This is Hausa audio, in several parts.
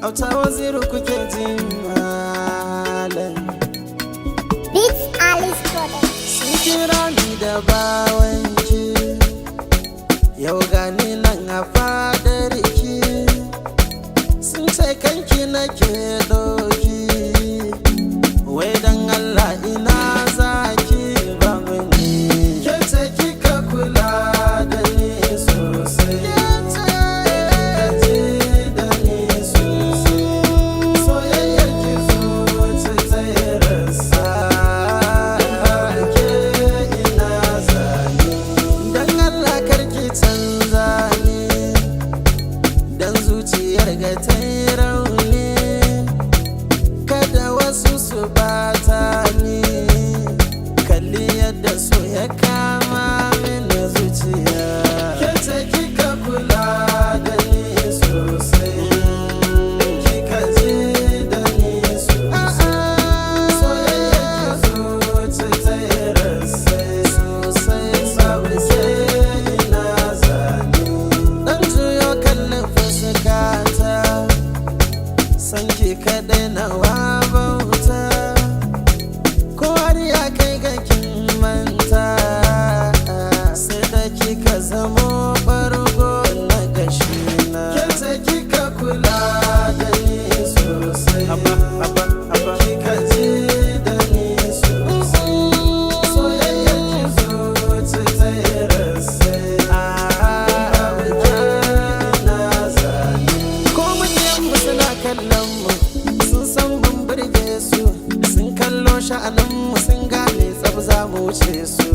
Auta Waziri kuke jin malam. Beats Alice Brothers. Sun kira ni da bawanki, yau gani nan a fadarki. Sun ce kanki nake doki, wai dan Allah ina zaki ba mini. Ke ce kika kula da ni sosai, kika ji da ni sosai. Soyayyar ki zuci ta yi rasa, ke ina zani. Dan Allah karki canza ni, dan zuciyar ga ta yi rauni. Kada wasu su bata ni, kalli yadda so ya kama mini zuciya. Ke ce kika kula da ni sosai, kika ji da ni sosai. Soyayyar ki zuci ta yi rasa sosai, babu ke ina zani. Dan juyo kallon fuskata, san ki kaɗai nawa bauta. Ko har ya kai ga kin manta, sai da kika zamo ɓargo na gashina. Ke ce kika kula da ni sosai, kika ji da ni sosai. Soyayyar ki zuci ta yi rasa, babu ke ina zani. Ko manyanmu suna kallon mu, sun san ban burge su. Sun kallo sha'aninmu sun gane tsab za mu wuce su.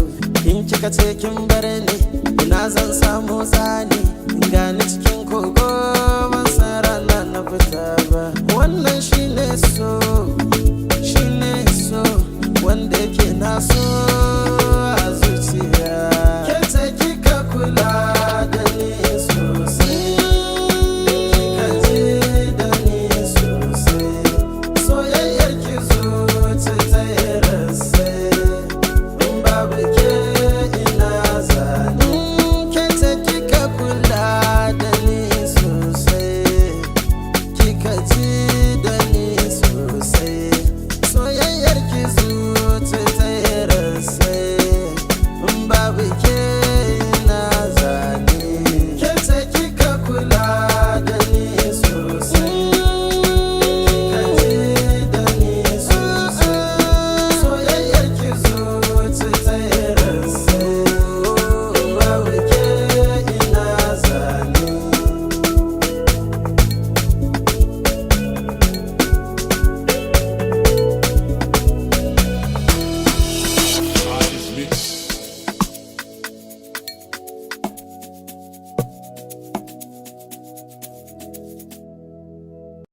In kika ce kin bar ni, ina zan samu zani. In gani cikin kogo ban san rana na fita.